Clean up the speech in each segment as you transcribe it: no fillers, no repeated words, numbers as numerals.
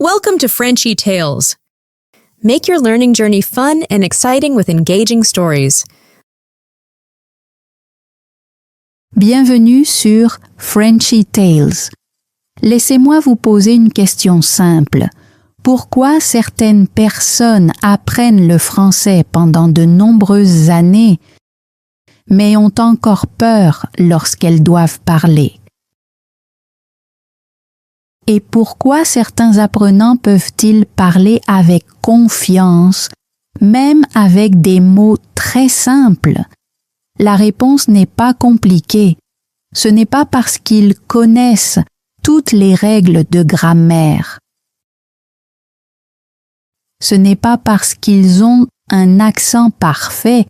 Welcome to Frenchy Tales. Make your learning journey fun and exciting with engaging stories. Bienvenue sur Frenchy Tales. Laissez-moi vous poser une question simple. Pourquoi certaines personnes apprennent le français pendant de nombreuses années, mais ont encore peur lorsqu'elles doivent parler? Et pourquoi certains apprenants peuvent-ils parler avec confiance, même avec des mots très simples? La réponse n'est pas compliquée. Ce n'est pas parce qu'ils connaissent toutes les règles de grammaire. Ce n'est pas parce qu'ils ont un accent parfait.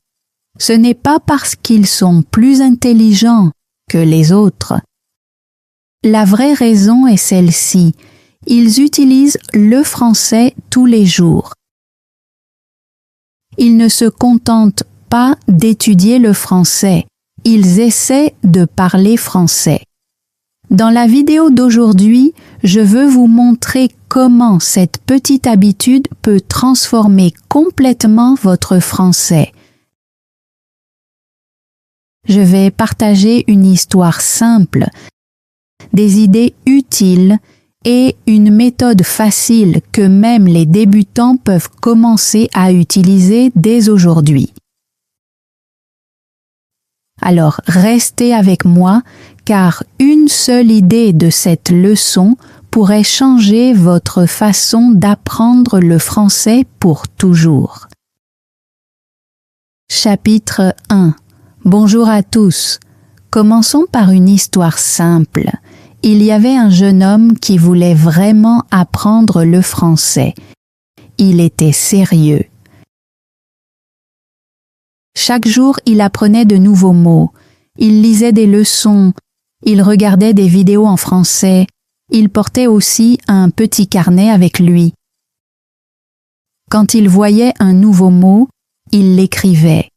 Ce n'est pas parce qu'ils sont plus intelligents que les autres. La vraie raison est celle-ci. Ils utilisent le français tous les jours. Ils ne se contentent pas d'étudier le français. Ils essaient de parler français. Dans la vidéo d'aujourd'hui, je veux vous montrer comment cette petite habitude peut transformer complètement votre français. Je vais partager une histoire simple, des idées utiles et une méthode facile que même les débutants peuvent commencer à utiliser dès aujourd'hui. Alors restez avec moi car une seule idée de cette leçon pourrait changer votre façon d'apprendre le français pour toujours. Chapitre 1. Bonjour à tous. Commençons par une histoire simple. Il y avait un jeune homme qui voulait vraiment apprendre le français. Il était sérieux. Chaque jour, il apprenait de nouveaux mots. Il lisait des leçons. Il regardait des vidéos en français. Il portait aussi un petit carnet avec lui. Quand il voyait un nouveau mot, il l'écrivait.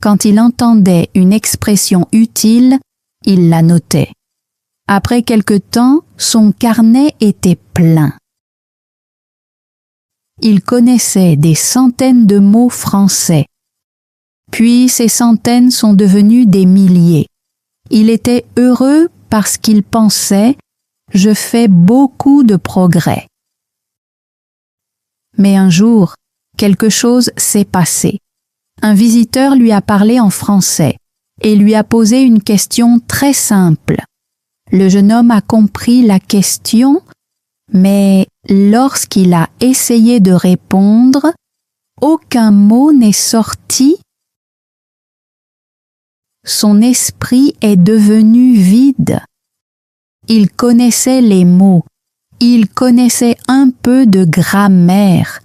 Quand il entendait une expression utile, il la notait. Après quelque temps, son carnet était plein. Il connaissait des centaines de mots français. Puis ces centaines sont devenues des milliers. Il était heureux parce qu'il pensait « Je fais beaucoup de progrès ». Mais un jour, quelque chose s'est passé. Un visiteur lui a parlé en français et lui a posé une question très simple. Le jeune homme a compris la question, mais lorsqu'il a essayé de répondre, aucun mot n'est sorti. Son esprit est devenu vide. Il connaissait les mots, il connaissait un peu de grammaire,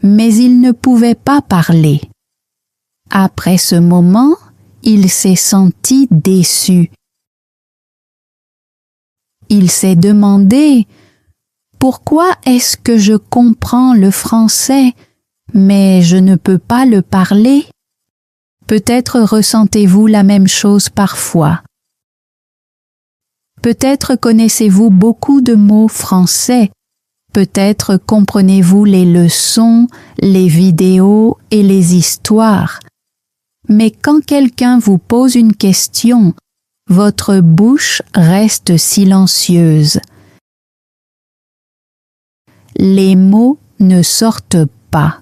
mais il ne pouvait pas parler. Après ce moment, il s'est senti déçu. Il s'est demandé « Pourquoi est-ce que je comprends le français, mais je ne peux pas le parler ?» Peut-être ressentez-vous la même chose parfois. Peut-être connaissez-vous beaucoup de mots français. Peut-être comprenez-vous les leçons, les vidéos et les histoires. Mais quand quelqu'un vous pose une question, votre bouche reste silencieuse. Les mots ne sortent pas.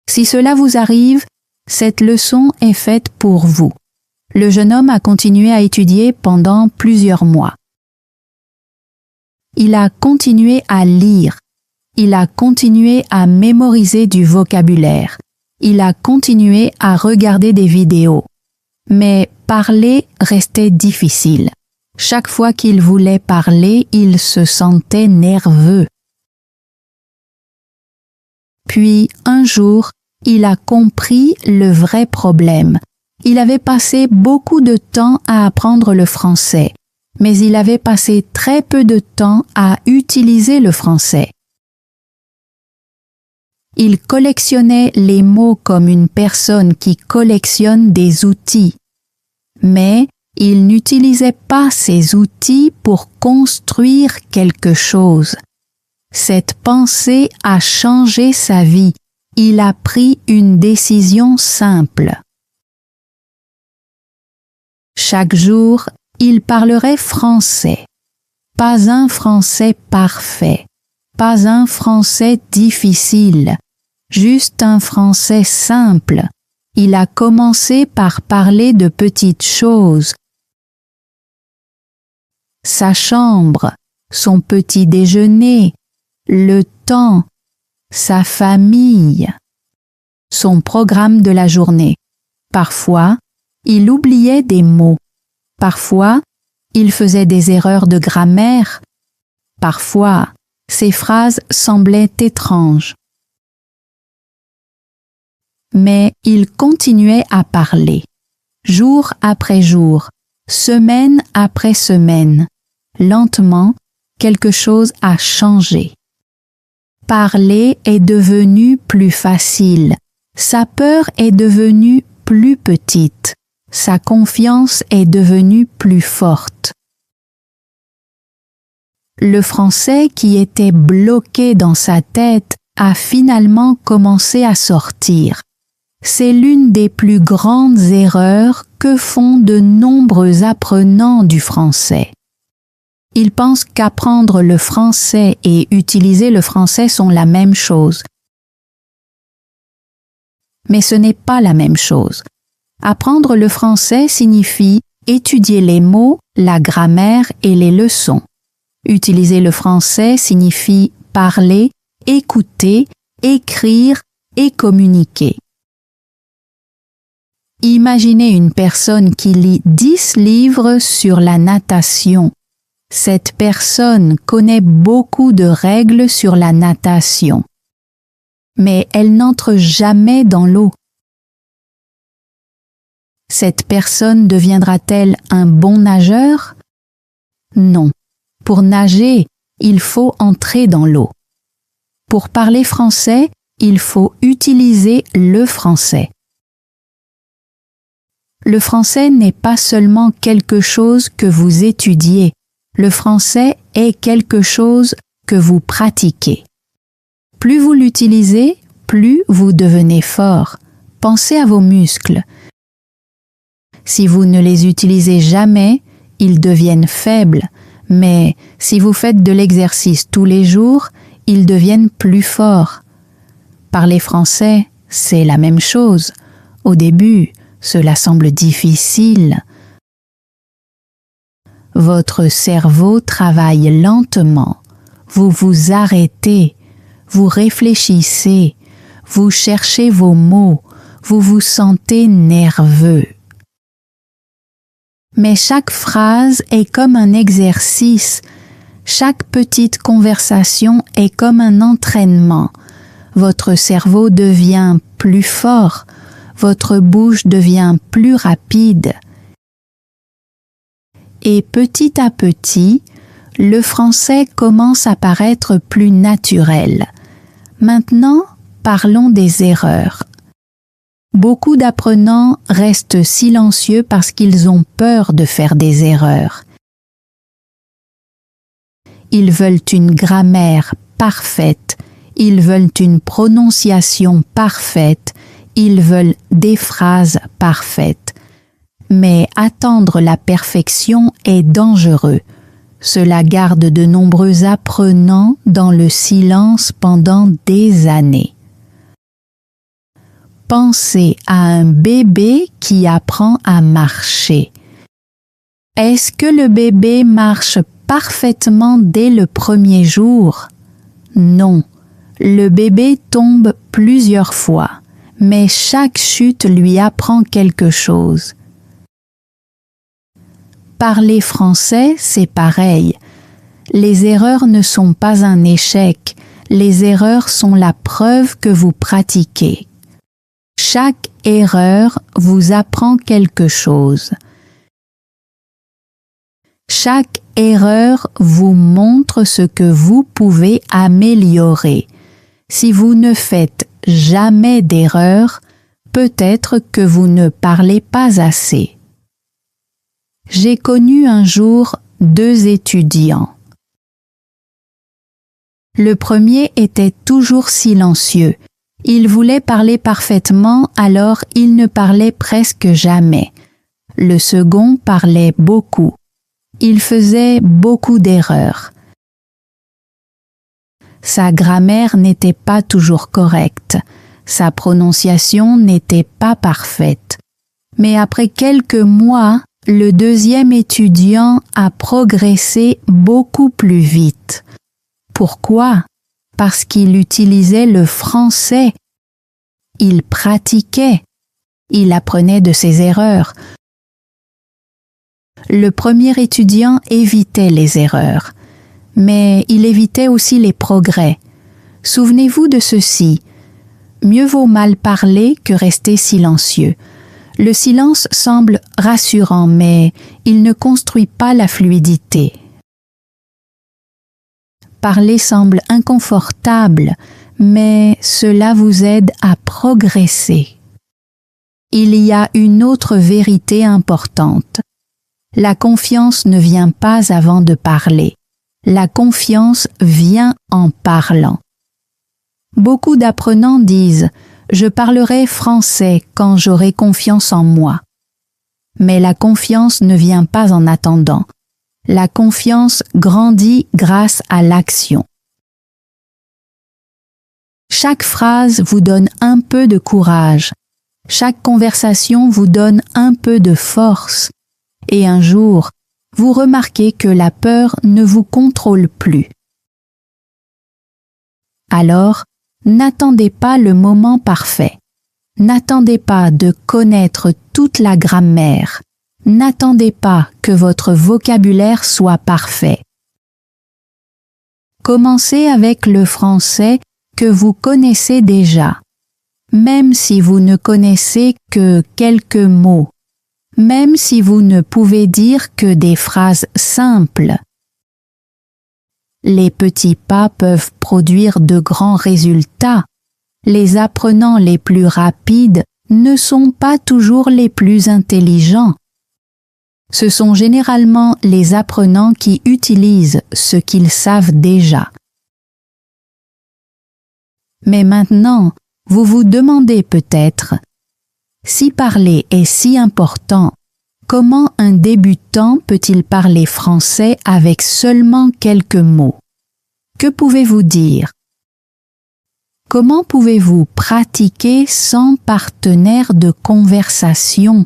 Si cela vous arrive, cette leçon est faite pour vous. Le jeune homme a continué à étudier pendant plusieurs mois. Il a continué à lire. Il a continué à mémoriser du vocabulaire. Il a continué à regarder des vidéos. Mais parler restait difficile. Chaque fois qu'il voulait parler, il se sentait nerveux. Puis, un jour, il a compris le vrai problème. Il avait passé beaucoup de temps à apprendre le français, mais il avait passé très peu de temps à utiliser le français. Il collectionnait les mots comme une personne qui collectionne des outils, mais il n'utilisait pas ces outils pour construire quelque chose. Cette pensée a changé sa vie. Il a pris une décision simple. Chaque jour, il parlerait français. Pas un français parfait, pas un français difficile, juste un français simple. Il a commencé par parler de petites choses. Sa chambre, son petit déjeuner, le temps, sa famille, son programme de la journée. Parfois, il oubliait des mots. Parfois, il faisait des erreurs de grammaire. Parfois, ses phrases semblaient étranges. Mais il continuait à parler, jour après jour, semaine après semaine. Lentement, quelque chose a changé. Parler est devenu plus facile. Sa peur est devenue plus petite. Sa confiance est devenue plus forte. Le français qui était bloqué dans sa tête a finalement commencé à sortir. C'est l'une des plus grandes erreurs que font de nombreux apprenants du français. Ils pensent qu'apprendre le français et utiliser le français sont la même chose. Mais ce n'est pas la même chose. Apprendre le français signifie étudier les mots, la grammaire et les leçons. Utiliser le français signifie parler, écouter, écrire et communiquer. Imaginez une personne qui lit 10 livres sur la natation. Cette personne connaît beaucoup de règles sur la natation. Mais elle n'entre jamais dans l'eau. Cette personne deviendra-t-elle un bon nageur? Non. Pour nager, il faut entrer dans l'eau. Pour parler français, il faut utiliser le français. Le français n'est pas seulement quelque chose que vous étudiez. Le français est quelque chose que vous pratiquez. Plus vous l'utilisez, plus vous devenez fort. Pensez à vos muscles. Si vous ne les utilisez jamais, ils deviennent faibles, mais si vous faites de l'exercice tous les jours, ils deviennent plus forts. Parler français, c'est la même chose. Au début, cela semble difficile. Votre cerveau travaille lentement. Vous vous arrêtez, vous réfléchissez, vous cherchez vos mots, vous vous sentez nerveux. Mais chaque phrase est comme un exercice. Chaque petite conversation est comme un entraînement. Votre cerveau devient plus fort. Votre bouche devient plus rapide. Et petit à petit, le français commence à paraître plus naturel. Maintenant, parlons des erreurs. Beaucoup d'apprenants restent silencieux parce qu'ils ont peur de faire des erreurs. Ils veulent une grammaire parfaite, ils veulent une prononciation parfaite, ils veulent des phrases parfaites. Mais attendre la perfection est dangereux. Cela garde de nombreux apprenants dans le silence pendant des années. Pensez à un bébé qui apprend à marcher. Est-ce que le bébé marche parfaitement dès le premier jour? Non. Le bébé tombe plusieurs fois, mais chaque chute lui apprend quelque chose. Parler français, c'est pareil. Les erreurs ne sont pas un échec. Les erreurs sont la preuve que vous pratiquez. Chaque erreur vous apprend quelque chose. Chaque erreur vous montre ce que vous pouvez améliorer. Si vous ne faites jamais d'erreur, peut-être que vous ne parlez pas assez. J'ai connu un jour 2 étudiants. Le premier était toujours silencieux. Il voulait parler parfaitement, alors il ne parlait presque jamais. Le second parlait beaucoup. Il faisait beaucoup d'erreurs. Sa grammaire n'était pas toujours correcte. Sa prononciation n'était pas parfaite. Mais après quelques mois, le deuxième étudiant a progressé beaucoup plus vite. Pourquoi? Parce qu'il utilisait le français. Il pratiquait. Il apprenait de ses erreurs. Le premier étudiant évitait les erreurs, mais il évitait aussi les progrès. Souvenez-vous de ceci. Mieux vaut mal parler que rester silencieux. Le silence semble rassurant, mais il ne construit pas la fluidité. Parler semble inconfortable, mais cela vous aide à progresser. Il y a une autre vérité importante. La confiance ne vient pas avant de parler. La confiance vient en parlant. Beaucoup d'apprenants disent « Je parlerai français quand j'aurai confiance en moi ». Mais la confiance ne vient pas en attendant. La confiance grandit grâce à l'action. Chaque phrase vous donne un peu de courage. Chaque conversation vous donne un peu de force. Et un jour, vous remarquez que la peur ne vous contrôle plus. Alors, n'attendez pas le moment parfait. N'attendez pas de connaître toute la grammaire. N'attendez pas que votre vocabulaire soit parfait. Commencez avec le français que vous connaissez déjà, même si vous ne connaissez que quelques mots, même si vous ne pouvez dire que des phrases simples. Les petits pas peuvent produire de grands résultats. Les apprenants les plus rapides ne sont pas toujours les plus intelligents. Ce sont généralement les apprenants qui utilisent ce qu'ils savent déjà. Mais maintenant, vous vous demandez peut-être, si parler est si important, comment un débutant peut-il parler français avec seulement quelques mots? Que pouvez-vous dire? Comment pouvez-vous pratiquer sans partenaire de conversation?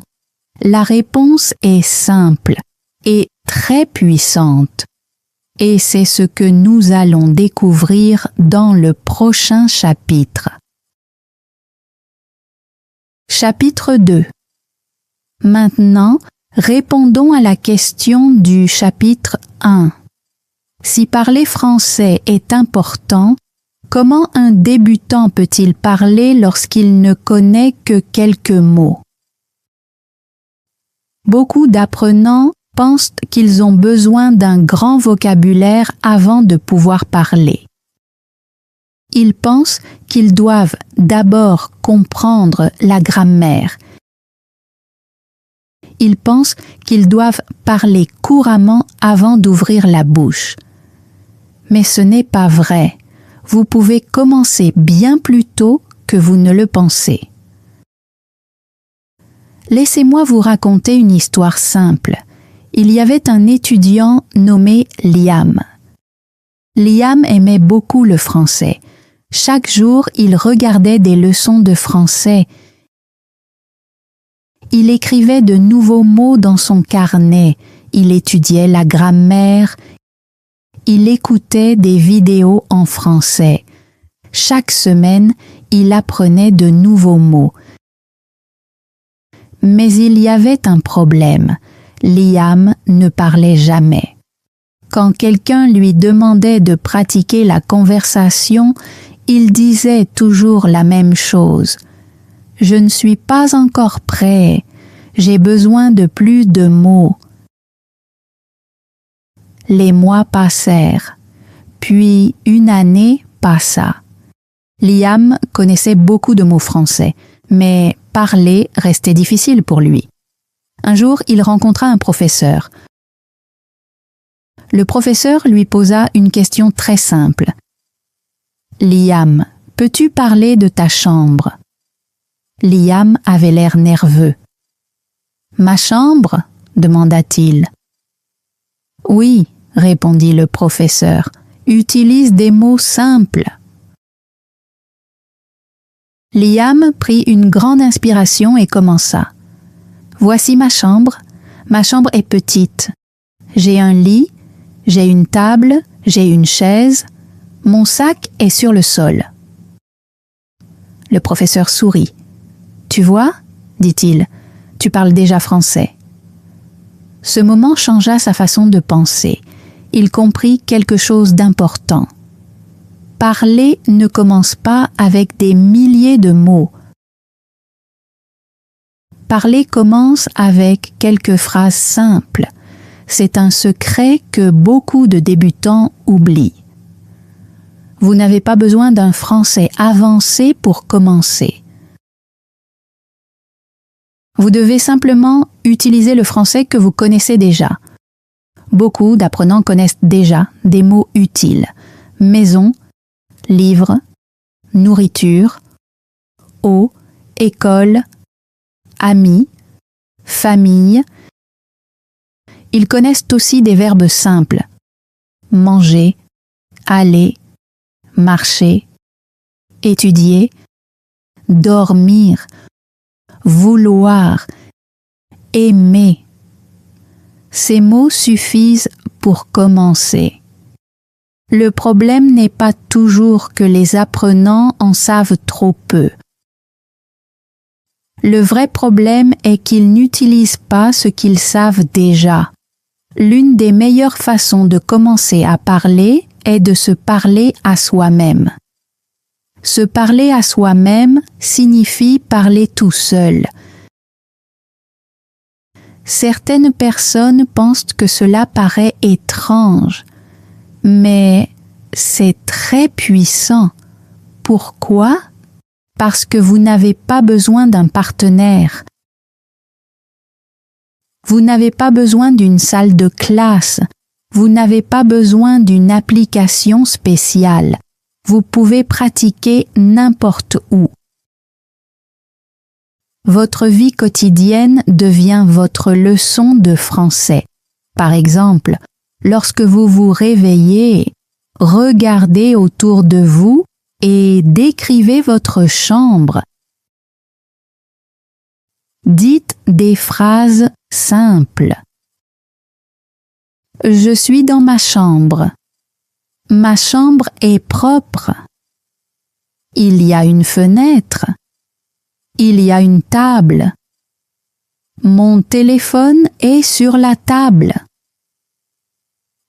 La réponse est simple et très puissante. Et c'est ce que nous allons découvrir dans le prochain chapitre. Chapitre 2. Maintenant, répondons à la question du chapitre 1. Si parler français est important, comment un débutant peut-il parler lorsqu'il ne connaît que quelques mots? Beaucoup d'apprenants pensent qu'ils ont besoin d'un grand vocabulaire avant de pouvoir parler. Ils pensent qu'ils doivent d'abord comprendre la grammaire. Ils pensent qu'ils doivent parler couramment avant d'ouvrir la bouche. Mais ce n'est pas vrai. Vous pouvez commencer bien plus tôt que vous ne le pensez. Laissez-moi vous raconter une histoire simple. Il y avait un étudiant nommé Liam. Liam aimait beaucoup le français. Chaque jour, il regardait des leçons de français. Il écrivait de nouveaux mots dans son carnet. Il étudiait la grammaire. Il écoutait des vidéos en français. Chaque semaine, il apprenait de nouveaux mots. Mais il y avait un problème. Liam ne parlait jamais. Quand quelqu'un lui demandait de pratiquer la conversation, il disait toujours la même chose. « Je ne suis pas encore prêt. J'ai besoin de plus de mots. » Les mois passèrent. Puis une année passa. Liam connaissait beaucoup de mots français, mais parler restait difficile pour lui. Un jour, il rencontra un professeur. Le professeur lui posa une question très simple. Liam, peux-tu parler de ta chambre? Liam avait l'air nerveux. Ma chambre? Demanda-t-il. Oui, répondit le professeur. Utilise des mots simples. Liam prit une grande inspiration et commença. Voici ma chambre. Ma chambre est petite. J'ai un lit, j'ai une table, j'ai une chaise. Mon sac est sur le sol. Le professeur sourit. Tu vois, dit-il, tu parles déjà français. Ce moment changea sa façon de penser. Il comprit quelque chose d'important. Parler ne commence pas avec des milliers de mots. Parler commence avec quelques phrases simples. C'est un secret que beaucoup de débutants oublient. Vous n'avez pas besoin d'un français avancé pour commencer. Vous devez simplement utiliser le français que vous connaissez déjà. Beaucoup d'apprenants connaissent déjà des mots utiles. Maison, livre, nourriture, eau, école, amis, famille. Ils connaissent aussi des verbes simples. Manger, aller, marcher, étudier, dormir, vouloir, aimer. Ces mots suffisent pour commencer. Le problème n'est pas toujours que les apprenants en savent trop peu. Le vrai problème est qu'ils n'utilisent pas ce qu'ils savent déjà. L'une des meilleures façons de commencer à parler est de se parler à soi-même. Se parler à soi-même signifie parler tout seul. Certaines personnes pensent que cela paraît étrange, mais c'est très puissant. Pourquoi? Parce que vous n'avez pas besoin d'un partenaire. Vous n'avez pas besoin d'une salle de classe. Vous n'avez pas besoin d'une application spéciale. Vous pouvez pratiquer n'importe où. Votre vie quotidienne devient votre leçon de français. Par exemple, lorsque vous vous réveillez, regardez autour de vous et décrivez votre chambre. Dites des phrases simples. Je suis dans ma chambre. Ma chambre est propre. Il y a une fenêtre. Il y a une table. Mon téléphone est sur la table.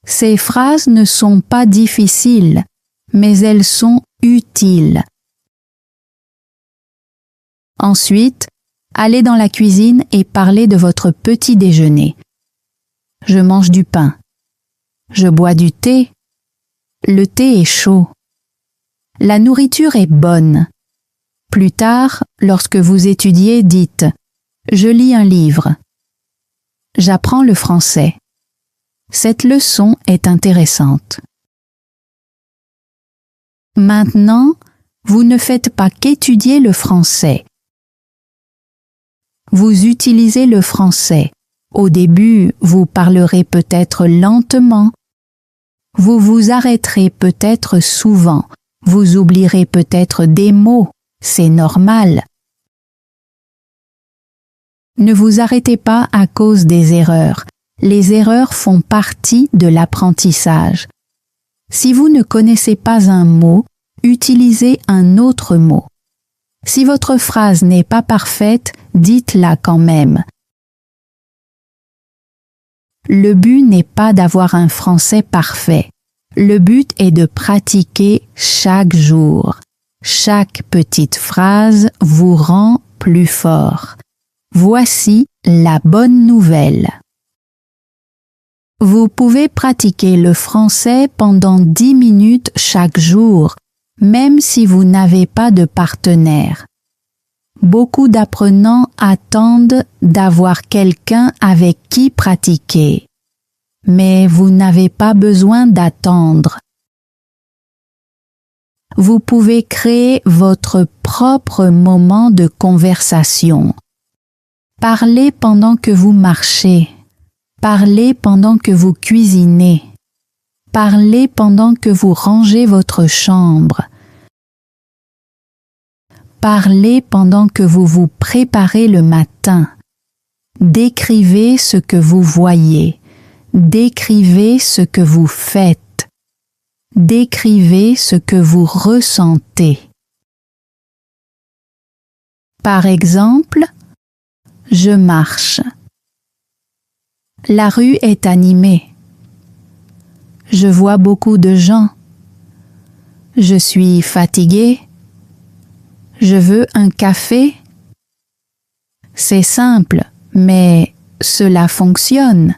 Ces phrases ne sont pas difficiles, mais elles sont utiles. Ensuite, allez dans la cuisine et parlez de votre petit déjeuner. Je mange du pain. Je bois du thé. Le thé est chaud. La nourriture est bonne. Plus tard, lorsque vous étudiez, dites « Je lis un livre ». J'apprends le français. Cette leçon est intéressante. Maintenant, vous ne faites pas qu'étudier le français. Vous utilisez le français. Au début, vous parlerez peut-être lentement. Vous vous arrêterez peut-être souvent. Vous oublierez peut-être des mots. C'est normal. Ne vous arrêtez pas à cause des erreurs. Les erreurs font partie de l'apprentissage. Si vous ne connaissez pas un mot, utilisez un autre mot. Si votre phrase n'est pas parfaite, dites-la quand même. Le but n'est pas d'avoir un français parfait. Le but est de pratiquer chaque jour. Chaque petite phrase vous rend plus fort. Voici la bonne nouvelle. Vous pouvez pratiquer le français pendant 10 minutes chaque jour, même si vous n'avez pas de partenaire. Beaucoup d'apprenants attendent d'avoir quelqu'un avec qui pratiquer. Mais vous n'avez pas besoin d'attendre. vous pouvez créer votre propre moment de conversation. Parlez pendant que vous marchez. Parlez pendant que vous cuisinez. Parlez pendant que vous rangez votre chambre. Parlez pendant que vous vous préparez le matin. Décrivez ce que vous voyez. Décrivez ce que vous faites. Décrivez ce que vous ressentez. Par exemple, je marche. La rue est animée. Je vois beaucoup de gens. Je suis fatigué. Je veux un café. C'est simple, mais cela fonctionne.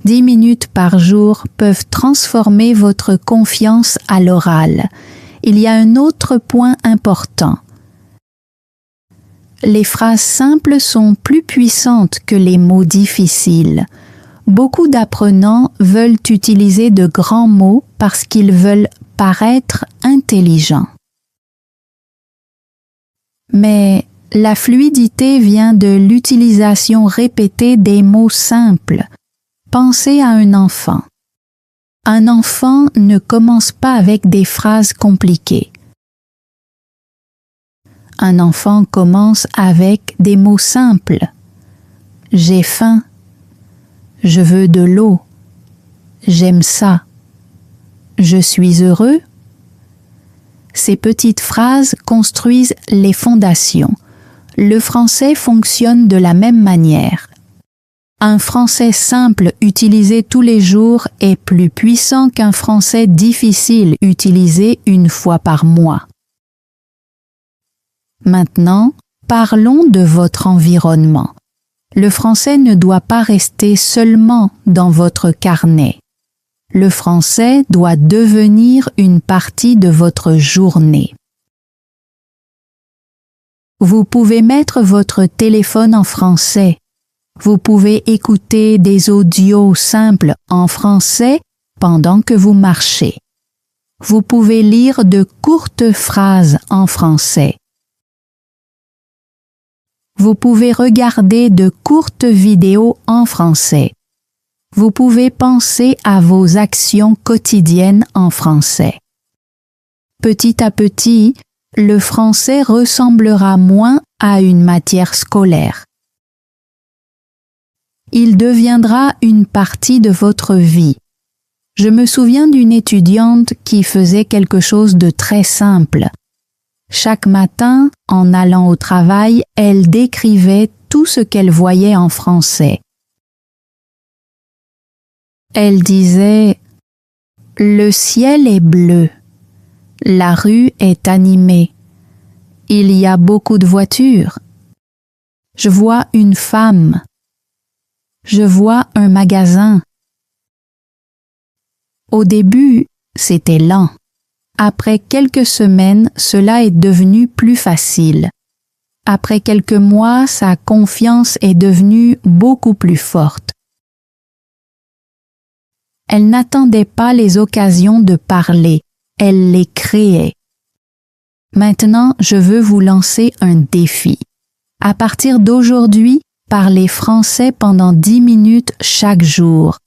10 minutes par jour peuvent transformer votre confiance à l'oral. Il y a un autre point important. Les phrases simples sont plus puissantes que les mots difficiles. Beaucoup d'apprenants veulent utiliser de grands mots parce qu'ils veulent paraître intelligents. Mais la fluidité vient de l'utilisation répétée des mots simples. Pensez à un enfant. Un enfant ne commence pas avec des phrases compliquées. Un enfant commence avec des mots simples. J'ai faim. Je veux de l'eau. J'aime ça. Je suis heureux. Ces petites phrases construisent les fondations. Le français fonctionne de la même manière. Un français simple utilisé tous les jours est plus puissant qu'un français difficile utilisé une fois par mois. Maintenant, parlons de votre environnement. Le français ne doit pas rester seulement dans votre carnet. Le français doit devenir une partie de votre journée. Vous pouvez mettre votre téléphone en français. Vous pouvez écouter des audios simples en français pendant que vous marchez. Vous pouvez lire de courtes phrases en français. Vous pouvez regarder de courtes vidéos en français. Vous pouvez penser à vos actions quotidiennes en français. Petit à petit, le français ressemblera moins à une matière scolaire. Il deviendra une partie de votre vie. Je me souviens d'une étudiante qui faisait quelque chose de très simple. Chaque matin, en allant au travail, elle décrivait tout ce qu'elle voyait en français. Elle disait « Le ciel est bleu. La rue est animée. Il y a beaucoup de voitures. Je vois une femme. Je vois un magasin. » Au début, c'était lent. Après quelques semaines, cela est devenu plus facile. Après quelques mois, sa confiance est devenue beaucoup plus forte. Elle n'attendait pas les occasions de parler, elle les créait. Maintenant, je veux vous lancer un défi. À partir d'aujourd'hui, parlez français pendant 10 minutes chaque jour.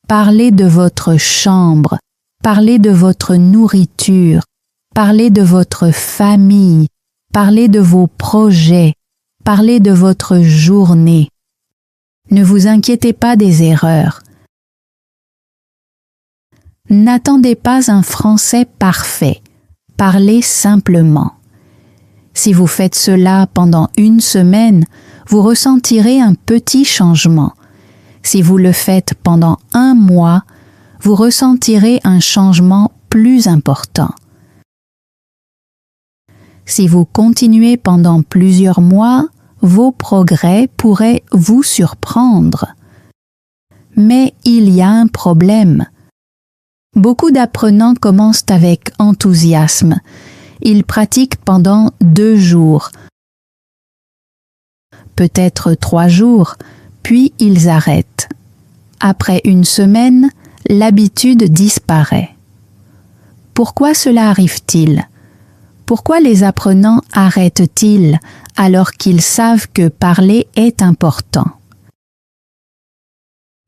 Parlez de votre chambre, parlez de votre nourriture, parlez de votre famille, parlez de vos projets, parlez de votre journée. Ne vous inquiétez pas des erreurs. N'attendez pas un français parfait. Parlez simplement. Si vous faites cela pendant une semaine, vous ressentirez un petit changement. Si vous le faites pendant un mois, vous ressentirez un changement plus important. Si vous continuez pendant plusieurs mois, vos progrès pourraient vous surprendre. Mais il y a un problème. Beaucoup d'apprenants commencent avec enthousiasme. Ils pratiquent pendant 2 jours, peut-être 3 jours, puis ils arrêtent. Après une semaine, l'habitude disparaît. Pourquoi cela arrive-t-il? Pourquoi les apprenants arrêtent-ils alors qu'ils savent que parler est important?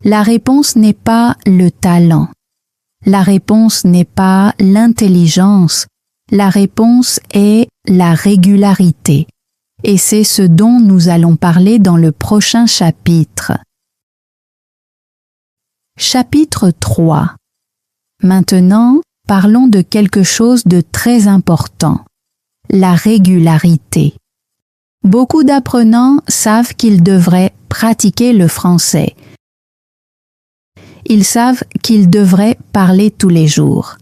La réponse n'est pas le talent. La réponse n'est pas l'intelligence. La réponse est la régularité. Et c'est ce dont nous allons parler dans le prochain chapitre. Chapitre 3. Maintenant, parlons de quelque chose de très important, la régularité. Beaucoup d'apprenants savent qu'ils devraient pratiquer le français. Ils savent qu'ils devraient parler tous les jours.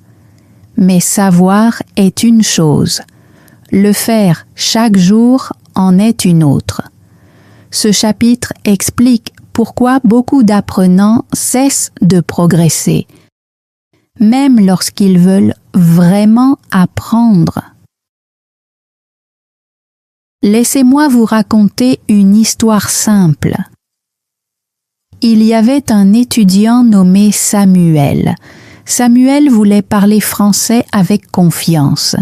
Mais savoir est une chose. Le faire chaque jour en est une autre. Ce chapitre explique pourquoi beaucoup d'apprenants cessent de progresser, même lorsqu'ils veulent vraiment apprendre. Laissez-moi vous raconter une histoire simple. Il y avait un étudiant nommé Samuel. Samuel voulait parler français avec confiance.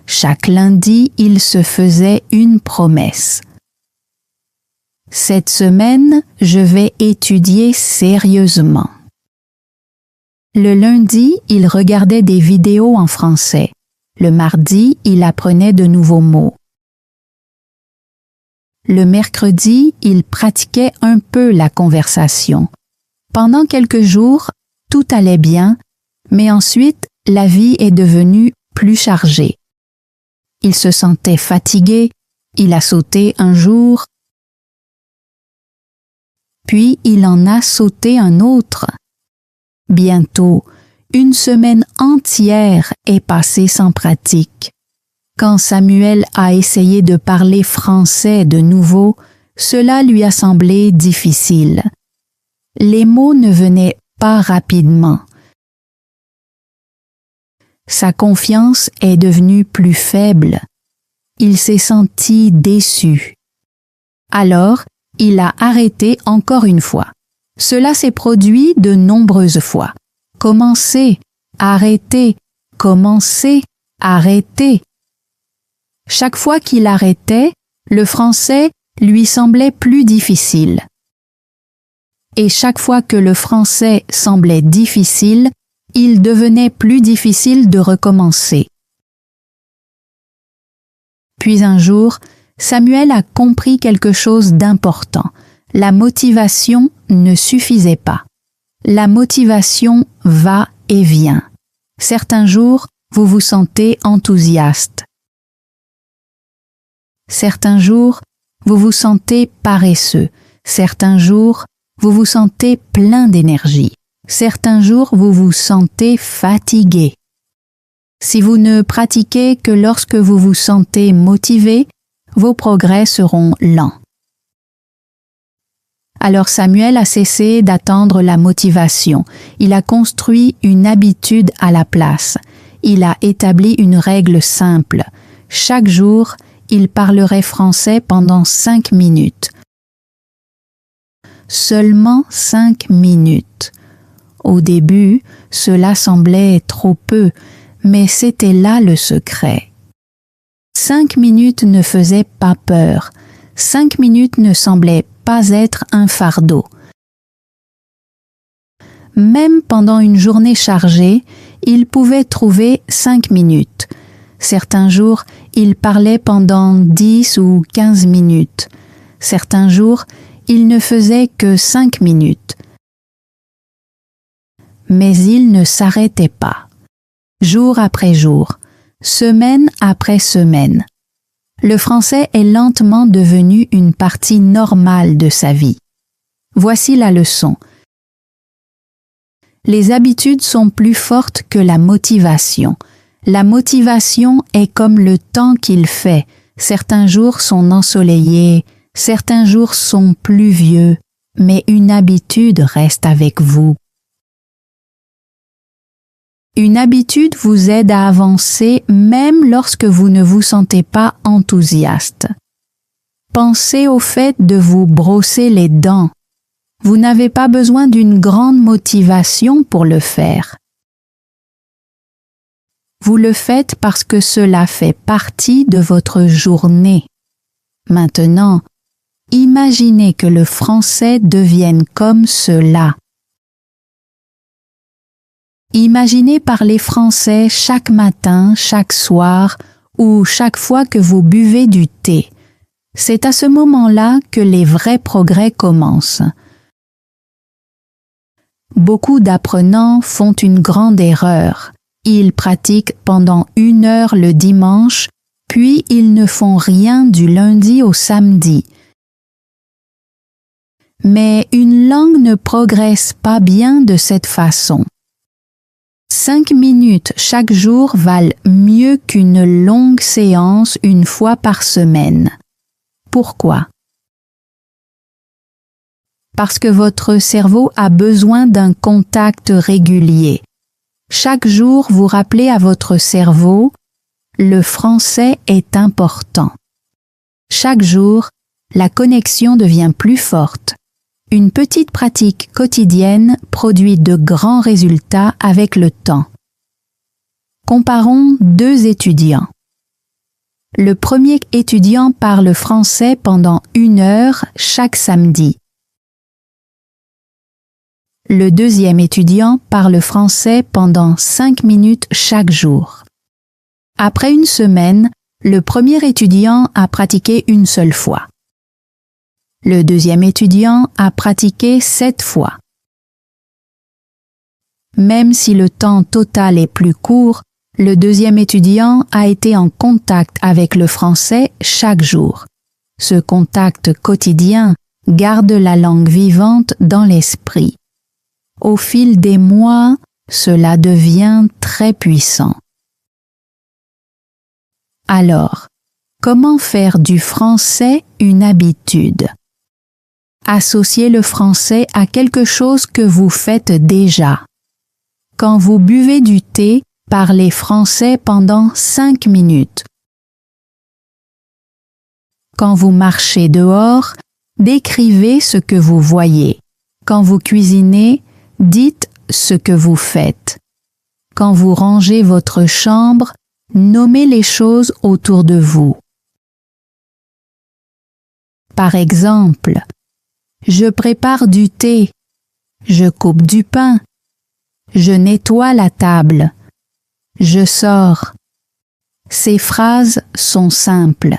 Chaque lundi, il se faisait une promesse. Cette semaine, je vais étudier sérieusement. Le lundi, il regardait des vidéos en français. Le mardi, il apprenait de nouveaux mots. Le mercredi, il pratiquait un peu la conversation. Pendant quelques jours, tout allait bien, mais ensuite, la vie est devenue plus chargée. Il se sentait fatigué, il a sauté un jour, puis il en a sauté un autre. Bientôt, une semaine entière est passée sans pratique. Quand Samuel a essayé de parler français de nouveau, cela lui a semblé difficile. Les mots ne venaient pas rapidement. Sa confiance est devenue plus faible. Il s'est senti déçu. Alors, il a arrêté encore une fois. Cela s'est produit de nombreuses fois. Commencer, arrêter, commencer, arrêter. Chaque fois qu'il arrêtait, le français lui semblait plus difficile. Et chaque fois que le français semblait difficile, il devenait plus difficile de recommencer. Puis un jour, Samuel a compris quelque chose d'important. La motivation ne suffisait pas. La motivation va et vient. Certains jours, vous vous sentez enthousiaste. Certains jours, vous vous sentez paresseux. Certains jours, vous vous sentez plein d'énergie. Certains jours, vous vous sentez fatigué. Si vous ne pratiquez que lorsque vous vous sentez motivé, vos progrès seront lents. Alors Samuel a cessé d'attendre la motivation. Il a construit une habitude à la place. Il a établi une règle simple. Chaque jour, il parlerait français pendant 5 minutes. Seulement 5 minutes. Au début, cela semblait trop peu, mais c'était là le secret. 5 minutes ne faisaient pas peur. 5 minutes ne semblaient pas être un fardeau. Même pendant une journée chargée, il pouvait trouver 5 minutes. Certains jours, il parlait pendant 10 ou 15 minutes. Certains jours, il ne faisait que 5 minutes. Mais il ne s'arrêtait pas. Jour après jour, semaine après semaine. Le français est lentement devenu une partie normale de sa vie. Voici la leçon. Les habitudes sont plus fortes que la motivation. La motivation est comme le temps qu'il fait. Certains jours sont ensoleillés, certains jours sont pluvieux, mais une habitude reste avec vous. Une habitude vous aide à avancer même lorsque vous ne vous sentez pas enthousiaste. Pensez au fait de vous brosser les dents. Vous n'avez pas besoin d'une grande motivation pour le faire. Vous le faites parce que cela fait partie de votre journée. Maintenant, imaginez que le français devienne comme cela. Imaginez parler français chaque matin, chaque soir ou chaque fois que vous buvez du thé. C'est à ce moment-là que les vrais progrès commencent. Beaucoup d'apprenants font une grande erreur. Ils pratiquent pendant 1 heure le dimanche, puis ils ne font rien du lundi au samedi. Mais une langue ne progresse pas bien de cette façon. 5 minutes chaque jour valent mieux qu'une longue séance une fois par semaine. Pourquoi? Parce que votre cerveau a besoin d'un contact régulier. Chaque jour, vous rappelez à votre cerveau, le français est important. Chaque jour, la connexion devient plus forte. Une petite pratique quotidienne produit de grands résultats avec le temps. Comparons 2 étudiants. Le premier étudiant parle français pendant 1 heure chaque samedi. Le deuxième étudiant parle français pendant 5 minutes chaque jour. Après 1 semaine, le premier étudiant a pratiqué 1 seule fois. Le deuxième étudiant a pratiqué 7 fois. Même si le temps total est plus court, le deuxième étudiant a été en contact avec le français chaque jour. Ce contact quotidien garde la langue vivante dans l'esprit. Au fil des mois, cela devient très puissant. Alors, comment faire du français une habitude? Associez le français à quelque chose que vous faites déjà. Quand vous buvez du thé, parlez français pendant 5 minutes. Quand vous marchez dehors, décrivez ce que vous voyez. Quand vous cuisinez, dites ce que vous faites. Quand vous rangez votre chambre, nommez les choses autour de vous. Par exemple, je prépare du thé, je coupe du pain, je nettoie la table, je sors. Ces phrases sont simples.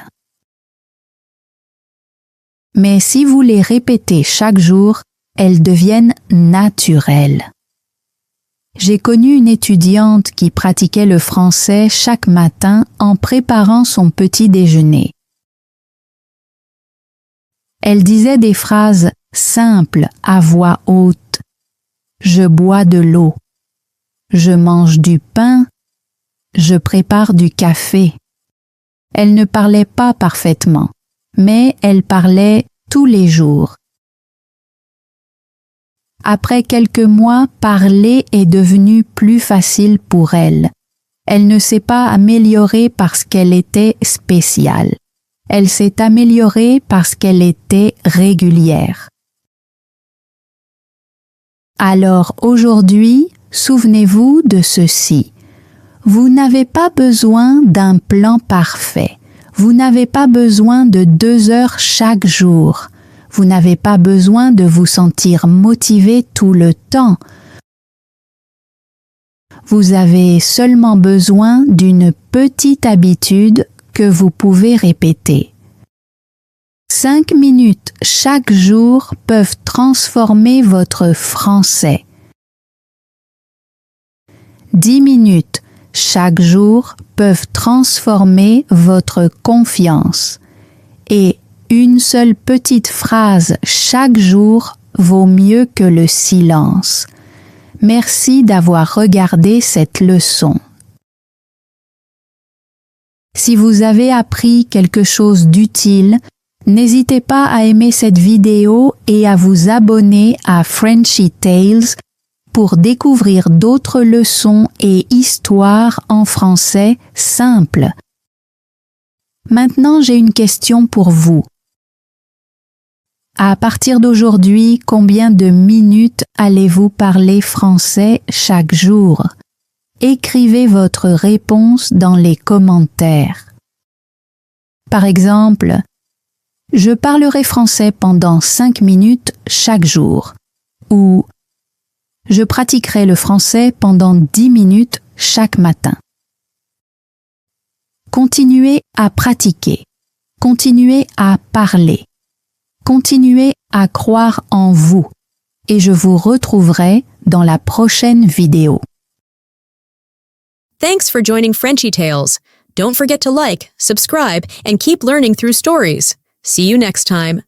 Mais si vous les répétez chaque jour, elles deviennent naturelles. J'ai connu une étudiante qui pratiquait le français chaque matin en préparant son petit déjeuner. Elle disait des phrases simples à voix haute. Je bois de l'eau. Je mange du pain. Je prépare du café. Elle ne parlait pas parfaitement, mais elle parlait tous les jours. Après quelques mois, parler est devenu plus facile pour elle. Elle ne s'est pas améliorée parce qu'elle était spéciale. Elle s'est améliorée parce qu'elle était régulière. Alors aujourd'hui, souvenez-vous de ceci. Vous n'avez pas besoin d'un plan parfait. Vous n'avez pas besoin de 2 heures chaque jour. Vous n'avez pas besoin de vous sentir motivé tout le temps. Vous avez seulement besoin d'une petite habitude que vous pouvez répéter. 5 minutes chaque jour peuvent transformer votre français. 10 minutes chaque jour peuvent transformer votre confiance. Et une seule petite phrase chaque jour vaut mieux que le silence. Merci d'avoir regardé cette leçon. Si vous avez appris quelque chose d'utile, n'hésitez pas à aimer cette vidéo et à vous abonner à Frenchy Tales pour découvrir d'autres leçons et histoires en français simples. Maintenant, j'ai une question pour vous. À partir d'aujourd'hui, combien de minutes allez-vous parler français chaque jour? écrivez votre réponse dans les commentaires. Par exemple, je parlerai français pendant 5 minutes chaque jour ou je pratiquerai le français pendant 10 minutes chaque matin. Continuez à pratiquer. Continuez à parler. Continuez à croire en vous. Et je vous retrouverai dans la prochaine vidéo. Thanks for joining Frenchy Tales. Don't forget to like, subscribe, and keep learning through stories. See you next time.